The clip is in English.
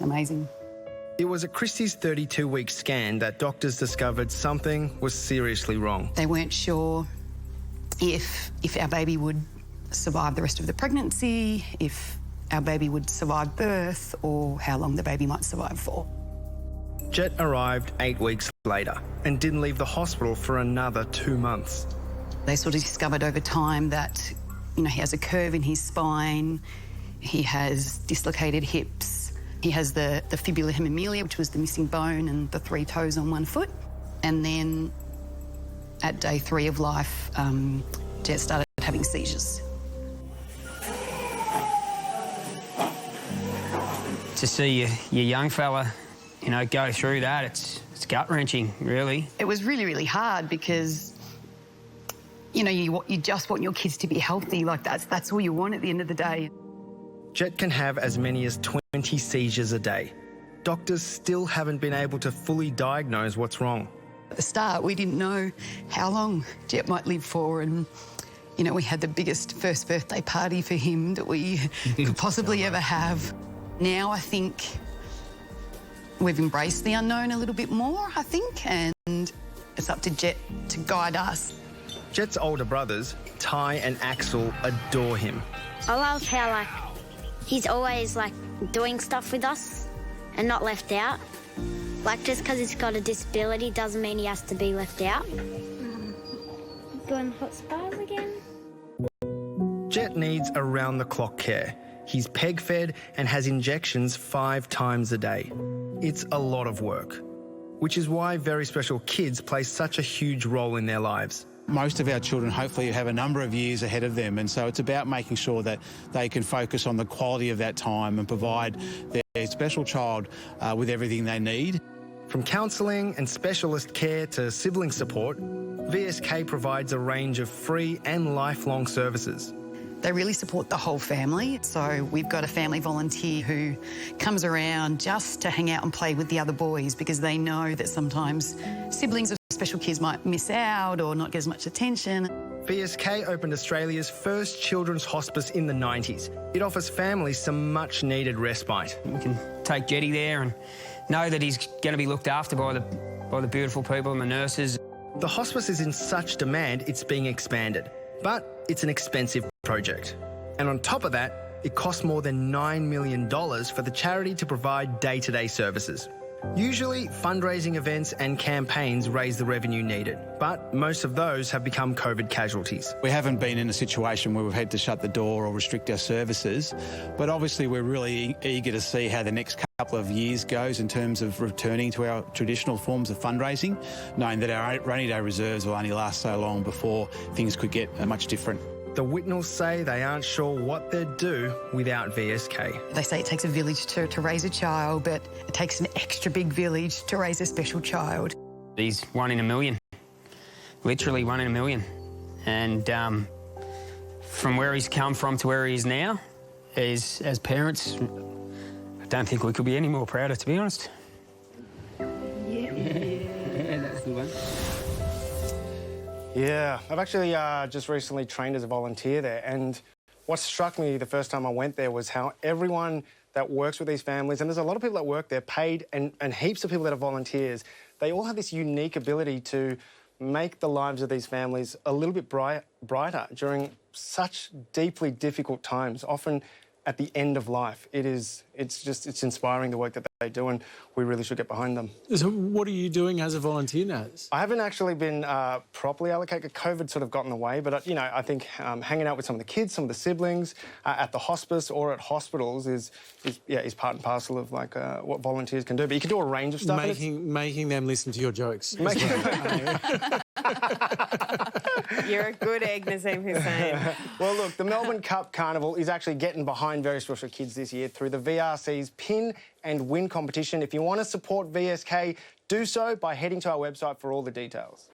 Amazing. It was at Kristy's 32-week scan that doctors discovered something was seriously wrong. They weren't sure if our baby would survive the rest of the pregnancy, if our baby would survive birth, or how long the baby might survive for. Jett arrived 8 weeks later and didn't leave the hospital for another 2 months. They sort of discovered over time that, he has a curve in his spine, he has dislocated hips, he has the fibula hemimelia, which was the missing bone, and the 3 toes on 1 foot. And then at day 3 of life, Jett started having seizures. To see your young fella, go through that, it's gut-wrenching, really. It was really, really hard because, you just want your kids to be healthy. Like, that's all you want at the end of the day. Jett can have as many as 20 seizures a day. Doctors still haven't been able to fully diagnose what's wrong. At the start, we didn't know how long Jett might live for, and, we had the biggest first birthday party for him that we could possibly ever have. Now I think we've embraced the unknown a little bit more, and it's up to Jett to guide us. Jett's older brothers, Ty and Axel, adore him. I love how, he's always, doing stuff with us and not left out. Just because he's got a disability doesn't mean he has to be left out. Doing hot spas again? Jett needs around-the-clock care. He's peg-fed and has injections 5 times a day. It's a lot of work, which is why very special kids play such a huge role in their lives. Most of our children hopefully have a number of years ahead of them, and so it's about making sure that they can focus on the quality of that time and provide their special child with everything they need. From counselling and specialist care to sibling support, VSK provides a range of free and lifelong services. They really support the whole family. So we've got a family volunteer who comes around just to hang out and play with the other boys because they know that sometimes siblings of special kids might miss out or not get as much attention. VSK opened Australia's first children's hospice in the 90s. It offers families some much-needed respite. We can take Jetty there and know that he's going to be looked after by the beautiful people and the nurses. The hospice is in such demand, it's being expanded. But it's an expensive project. And on top of that, it costs more than $9 million for the charity to provide day-to-day services. Usually, fundraising events and campaigns raise the revenue needed, but most of those have become COVID casualties. We haven't been in a situation where we've had to shut the door or restrict our services, but obviously we're really eager to see how the next couple of years goes in terms of returning to our traditional forms of fundraising, knowing that our rainy day reserves will only last so long before things could get much different. The Whitnells say they aren't sure what they'd do without VSK. They say it takes a village to raise a child, but it takes an extra big village to raise a special child. He's 1 in a million, literally 1 in a million. And from where he's come from to where he is now, as parents, I don't think we could be any more prouder, to be honest. Yeah, that's the one. Yeah, I've actually just recently trained as a volunteer there, and what struck me the first time I went there was how everyone that works with these families, and there's a lot of people that work there, paid, and heaps of people that are volunteers, they all have this unique ability to make the lives of these families a little bit brighter during such deeply difficult times, often at the end of life. It's inspiring, the work that they do, and we really should get behind them. So what are you doing as a volunteer now? I haven't actually been properly allocated. COVID sort of got in the way, but, I think hanging out with some of the kids, some of the siblings at the hospice or at hospitals is part and parcel of, what volunteers can do. But you can do a range of stuff. Making them listen to your jokes. You're a good egg, Nazim Hussain. Well, look, the Melbourne Cup Carnival is actually getting behind very special kids this year through the VRC's Pin and Win competition. If you want to support VSK, do so by heading to our website for all the details.